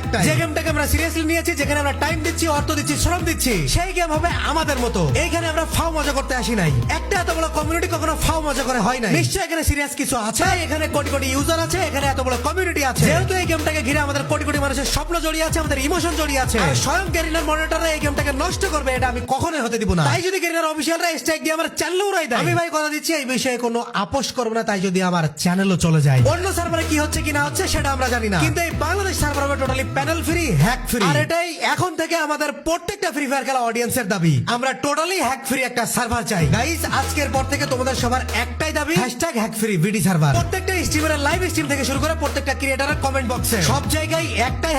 একটাই, যে গেমটাকে আমরা সিরিয়াসলি নিয়েছি, যেখানে আমরা টাইম দিচ্ছি, অর্থ দিচ্ছি, শ্রম দিচ্ছি, সেই গেম হবে আমাদের মতো। এইখানে আমরা ফাও মজা করতে আসি নাই। একটা এত বড় কমিউনিটি কখনো ফাও মজা করে হয় না। নিশ্চয়ই এখানে সিরিয়াস কিছু আছে। এখানে কোটি কোটি ইউজার আছে, এখানে এত বড় কমিউনিটি আছে। যেহেতু এই গেমটাকে ঘিরে আমাদের কোটি কোটি মানুষের স্বপ্ন জড়িয়ে আছে, আমাদের ইমোশন জড়িয়ে আছে, আর স্বয়ং গেরিনার মনিটররা এই গেমটাকে নষ্ট করবে, এটা আমি কখনোই হতে দিব না। তাই যদি গেরিনার অফিসিয়ালরা স্ট্রাইক দিয়ে আমার চ্যানেল উড়াই দেয়, আমি ভাই কথা দিচ্ছি এই বিষয়ে কোনো আপোষ করব না। তাই যদি আমার চ্যানেলও চলে যায়, অন্য সার্ভারে কি হচ্ছে কি না হচ্ছে সেটা আমরা জানি না, কিন্তু এই বাংলাদেশ সার্ভার হবে totally panel free, hack free. আর এটাই এখন থেকে আমাদের প্রত্যেকটা ফ্রি ফায়ার খেলা অডিয়েন্সের দাবি। আমরা টোটালি হ্যাক ফ্রি একটা সার্ভার চাই। গাইস, আজকের পর থেকে তোমাদের সবার একটাই দাবি, হ্যাক ফ্রি ভিডি সার্ভার। প্রত্যেকটা স্ট্রিমারের লাইভ স্ট্রিম থেকে শুরু করে প্রত্যেকটা ক্রিয়েটরের কমেন্ট বক্সে সব জায়গায় একটাই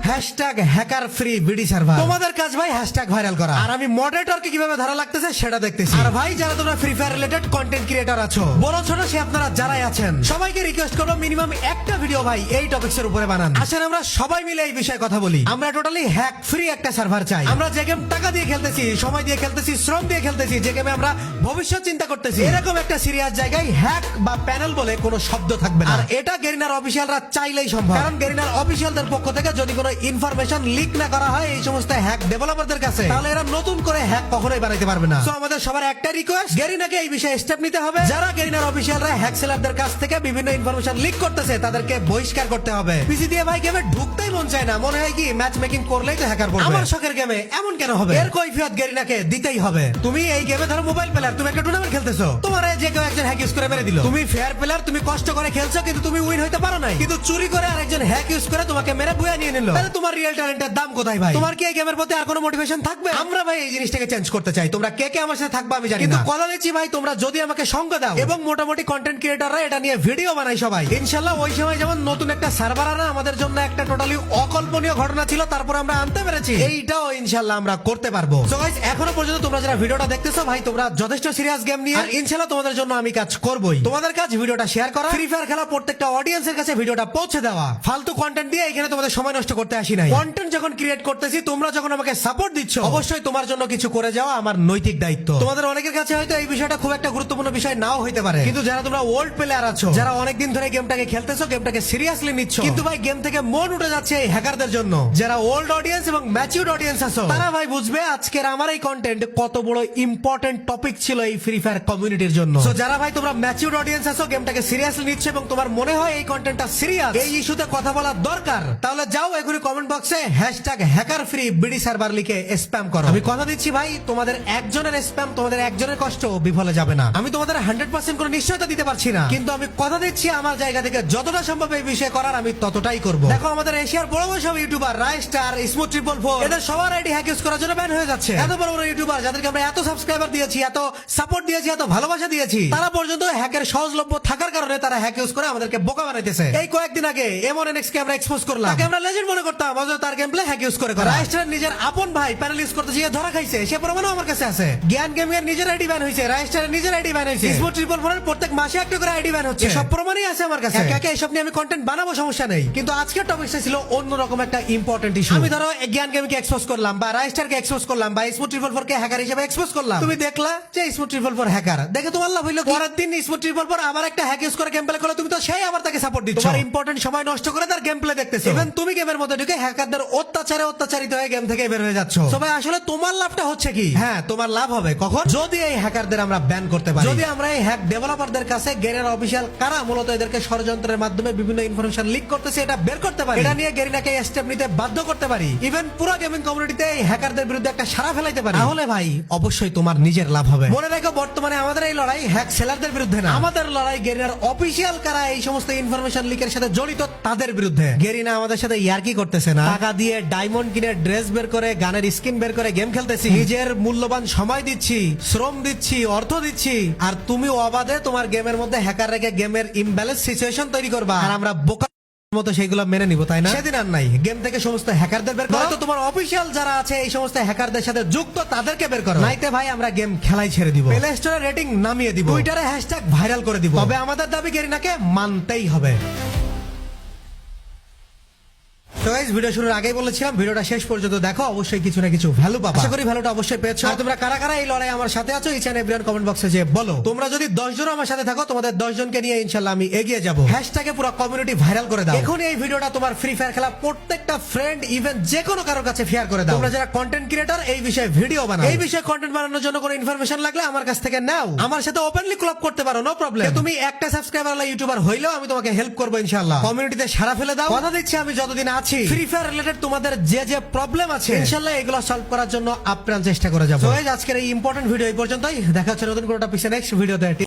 হ্যাশট্যাগ হ্যাকার ফ্রি ভিডি সার্ভার। তোমাদের কাজ ভাই হ্যাশট্যাগ ভাইরাল করা, আর আমি মডারেটরকে কিভাবে ধরা লাগতেছে সেটা দেখতেছি। আর ভাই, যারা তোমরা free fire related content creator আছো, বড় ছোট সে আপনারা যারাই আছেন, সবাইকে রিকোয়েস্ট করবো মিনিমাম একটা ভিডিও ভাই এই টপিকস এর উপরে বানান। আসেন আমরা সবাই মিলে এই বিষয়ে কথা বলি। আমরা টোটালি হ্যাক ফ্রি একটা সার্ভার চাই। আমরা যে গেম টাকা দিয়ে খেলতেছি, সময় দিয়ে খেলতেছি, শ্রম দিয়ে খেলতেছি, যে গেমে আমরা ভবিষ্যৎ চিন্তা করতেছি, এরকম একটা সিরিয়াস জায়গায় হ্যাক বা প্যানেল বলে কোনো শব্দ থাকবে না। আর এটা গেরিনার অফিসিয়ালরা চাইলেই সম্ভব, কারণ গেরিনার অফিসিয়ালদের পক্ষ থেকে যদি কোনো ইনফরমেশন লিক না করা হয় এই সমস্ত হ্যাক ডেভেলপারদের কাছে, তাহলে এরা নতুন করে হ্যাক কখনোই বানাইতে পারবে না। সো আমাদের সবার একটা রিকোয়েস্ট, গেরিনাকে এই বিষয়ে স্টেপ নিতে হবে। যারা গেরিনার অফিসিয়ালরা হ্যাক সেলারদের কাছ থেকে বিভিন্ন ইনফরমেশন লিক করতেছে তাদেরকে বহিষ্কার করতে হবে। পিসি দিয়ে ভাই গেমে ঢুকতেই মন চায় না, মনে হয় কি ম্যাচ মেকিং করলেই তো হ্যাকার পড়বে। আমার শখের গেমে এমন কেন হবে? এর কৈফিয়ত গেরিনাকে দিতেই হবে। তুমি এই গেমে ধরো মোবাইল প্লেয়ার, তুমি একটা টুর্নামেন্ট খেলতেছো, তোমার যে কেউ একজন হ্যাক ইউজ করে মেরে দিল। তুমি ফেয়ার প্লেয়ার, তুমি কষ্ট করে খেলছো কিন্তু তুমি উইন হইতে পারো নাই, কিন্তু চুরি করে আরেকজন হ্যাক ইউজ করে তোমাকে মেরে বুয়া নিয়ে নিল। তাহলে তোমার রিয়েল ট্যালেন্টের দাম কোথায় ভাই? তোমার কি এই গেমের প্রতি আর কোনো মোটিভেশন থাকবে? আমরা ভাই এই জিনিসটাকে চেঞ্জ করতে চাই। তোমরা কে কে আমার সাথে থাকবে আমি জানি না, কিন্তু কথা দিচ্ছি ভাই, তোমরা যদি আমাকে সঙ্গ দাও এবং মোটামুটি কন্টেন্ট ক্রিয়েটররা এটা নিয়ে ভিডিও বানাই সবাই, ইনশাআল্লাহ ওই সময় যেমন নতুন একটা সার্ভার আনা আমাদের জন্য একটা টোটালি অকল্পনীয় ঘটনা ছিল, তারপর আমরা আনতে পেরেছি, এইটাও ইনশাআল্লাহ আমরা করতে পারবো। সো গাইস, এখনো পর্যন্ত তোমরা যারা ভিডিওটা দেখতেছো ভাই, তোমরা যথেষ্ট সিরিয়াস গেম নিয়ে, আর ইনশাআল্লাহ তোমাদের জন্য আমি কাজ করবই। তোমাদের কাজ ভিডিওটা শেয়ার করা, ফ্রি ফায়ার খেলা প্রত্যেকটা অডিয়েন্সের কাছে ভিডিওটা পৌঁছে দেওয়া। ফালতু কন্টেন্ট দিয়ে এখানে তোমাদের সময় নষ্ট করতে আসি নাই। কন্টেন্ট যখন ক্রিয়েট করতেছি, তোমরা যখন আমাকে সাপোর্ট দিচ্ছ, অবশ্যই তোমার জন্য কিছু করে যাওয়া আমার নৈতিক দায়িত্ব। তোমাদের অনেকের কাছে হয়তো এই বিষয়টা খুব একটা গুরুত্বপূর্ণ বিষয় নাও হইতে পারে, কিন্তু যারা তোমরা ওল্ড প্লেয়ার আছো, যারা অনেকদিন ধরে গেমটাকে খেলতেছো, গেমটাকে সিরিয়াসলি নিচ্ছ, কিন্তু ভাই গেম থেকে মন উঠে যাচ্ছে এই হ্যাকারদের জন্য, যারা ওল্ড অডিয়েন্স এবং ম্যাচিউরড অডিয়েন্স আছো, তারা ভাই বুঝবে আজকের আমার এই কন্টেন্ট কত বড় ইম্পর্টেন্ট টপিক ছিল এই ফ্রি ফায়ার কমিউনিটির জন্য। সো যারা ভাই তোমরা ম্যাচিউরড অডিয়েন্স আছো, গেমটাকে সিরিয়াসলি নিচ্ছ এবং তোমার মনে হয় এই কন্টেন্টটা সিরিয়াস, এই ইস্যুতে কথা বলা দরকার, তাহলে যাও এখনই কমেন্ট বক্সে hashtag hacker free BD server লিখে স্প্যাম করো। আমি কথা দিচ্ছি ভাই, তোমাদের একজনের স্প্যাম, তোমাদের একজনের কষ্ট বিফলে যাবে না। আমি তোমাদের 100% কোনো নিশ্চয়তা দিতে পারছি না, কিন্তু আমি কথা দিচ্ছি আমার জায়গা থেকে যতটা সম্ভব এই বিষয়ে করার আমি ততটাই করব। দেখো আমাদের এশিয়ার বড় বড় সব ইউটিউবার, রাইস্টার, স্মুথ 444, এদের সবার আইডি হ্যাক ইউজ করার জন্য ব্যান হয়ে যাচ্ছে। এত বড় বড় ইউটিউবার যাদেরকে আমরা এত সাবস্ক্রাইবার দিয়েছি, এত সাপোর্ট দিয়েছি, এত ভালোবাসা দিয়েছি, তারা পর্যন্ত হ্যাকের সহজলভ্য থাকার কারণে তারা হ্যাক ইউজ করে আমাদেরকে বোকা বানাইতেছে। এই কয়েকদিন আগে M1NX কে আমরা এক্সপোজ করলাম, তাকে আমরা লেজেন্ড মনে করতাম, অথচ তার গেম প্লে হ্যাক ইউজ করে করা। রাইস্টার নিজের আপন ভাই প্যানেল ইউজ করতে গিয়ে ধরা খাইছে, সে প্রমাণও আমার কাছে আছে। জ্ঞান গেমিং এর নিজের আইডি ব্যান হয়েছে, রাইস্টারের নিজের আইডি ব্যান হয়েছে, স্মুথ 444 এর প্রত্যেক মাসে একটা করে আইডি ব্যান হচ্ছে, সব প্রমাণই আছে আমার কাছে। একে একে এসব নিয়ে আমি কন্টেন্ট বানাবো, সমস্যা নেই, কিন্তু আজকের টপিকটা ছিল অন্যরকম একটা ইম্পর্টেন্ট ইস্যু। আমি ধরো জ্ঞান গেমিং কে এক্সপোজ করলাম, বা রাইস্টার কে এক্সপোজ করলাম, বা স্মুথ 444 কে হ্যাকার হিসেবে এক্সপোজ করলাম। তুমি দেখলা যে স্মুথ 444 হ্যাকার, দেখে তোমার লাভ হইলো, পরের দিন স্মুথ 444 আবার একটা হ্যাক ইউজ করে গেম প্লে করলে তুমি তো সেই আবার তাকে সাপোর্ট দিচ্ছ, তোমার ইম্পর্টেন্ট সময় নষ্ট করে তার গেম প্লে দেখতেছো। ইভেন তুমি গেমের মধ্যে ঢুকে হ্যাকারদের অত্যাচারে অত্যাচারিত হয়ে গেম থেকে বের হয়ে যাচ্ছ। সবাই আসলে তোমার লাভটা হচ্ছে কি? হ্যাঁ, তোমার লাভ হবে কখন? যদি এই হ্যাকারদের আমরা ব্যান করতে পারি, যদি আমরা এই হ্যাক ডেভেলপারদের কাছে গেরিনা অফিসিয়াল কারা মূলত এদেরকে ষড়যন্ত্রের মাধ্যমে বিভিন্ন ইনফরমেশন লিক করতেছে এটা বের করতে পারি, এটা নিয়ে গেরিনাকে স্টেপ নিতে বাধ্য করতে পারি, ইভেন পুরো গেমিং কমিউনিটিতে এই হ্যাকারদের বিরুদ্ধে একটা সারা ফেলাইতে পারি, তাহলে ভাই অবশ্যই তোমার নিজের লাভ হবে। মনে রাখো, বর্তমানে আমাদের এই লড়াই হ্যাক সেলারদের বিরুদ্ধে না, আমাদের লড়াই গেরিনার অফিসিয়াল কারা এই সমস্ত ইনফরমেশন লিকের সাথে জড়িত তাদের বিরুদ্ধে। গেরিনা আমাদের সাথে ইয়ার্কি করতেছে না, টাকা দিয়ে ডায়মন্ড কিনে ড্রেস বের করে গানের স্কিন বের করে গেম খেলতেছি, নিজের মূল্যবান সময় দিচ্ছি, শ্রম দিচ্ছি, অর্থ দিচ্ছি, আর তুমি অবাধে তোমার গেমের মধ্যে হ্যাকার রেখে গেমের ইমব্যালেন্স সিচুয়েশন তৈরি করবা, আর আমরা বোকা মতো সেইগুলো মেনে নিব, তাই না? সেদিন আর নাই, গেম থেকে সমস্ত হ্যাকারদের বের করো, তোমার অফিসিয়াল যারা আছে এই সমস্ত হ্যাকারদের সাথে যুক্ত তাদেরকে বের করো, নাইতে ভাই আমরা গেম খেলাই ছেড়ে দিব, প্লে স্টোরে রেটিং নামিয়ে দিব, টুইটারে হ্যাশট্যাগ ভাইরাল করে দিব, তবে আমাদের দাবি গেরিনাকে মানতেই হবে। তো গাইস ভিডিও শুরুর আগেই বলেছিলাম ভিডিওটা শেষ পর্যন্ত দেখো, অবশ্যই কিছু না কিছু ভ্যালু পাবা। আশা করি ভ্যালুটা অবশ্যই পেয়েছো। আর তোমরা কারা কারা এই লড়াই আমার সাথে আছো ইচ এন্ড এভরিওয়ান কমেন্ট বক্সে যে বলো। তোমরা যদি 10 জন আমার সাথে থাকো, তোমাদের 10 জনকে নিয়ে ইনশাআল্লাহ আমি এগিয়ে যাব। হ্যাশট্যাগে পুরো কমিউনিটি ভাইরাল করে দাও। এখন এই ভিডিওটা তোমার ফ্রি ফায়ার খেলা প্রত্যেকটা ফ্রেন্ড ইভেন যে কোনো কারোর কাছে শেয়ার করে দাও। তোমরা যারা কন্টেন্ট ক্রিয়েটর এই বিষয়ে ভিডিও বানাও, এই বিষয়ে কন্টেন্ট বানানোর জন্য কোনো ইনফরমেশন লাগলে আমার কাছ থেকে নাও, আমার সাথে ওপেনলি কোলাব করতে পারো, নো প্রবলেম। তুমি একটা সাবস্ক্রাইবার ওয়ালা ইউটিউবার হইলেও আমি তোমাকে হেল্প করবো ইনশাআল্লাহ। কমিউনিটিতে সারা ফেলে দাও। কথা দিচ্ছি আমি যতদিন আছি ফ্রি ফায়ার রিলেটেড তোমাদের যে যে প্রবলেম আছে ইনশাআল্লাহ এগুলো সলভ করার জন্য আপ্রাণ চেষ্টা করে যাবো। আজকের এই ইম্পর্টেন্ট ভিডিও এই পর্যন্তই। দেখা হচ্ছে নতুন কোনো টপিকে নেক্সট ভিডিওতে।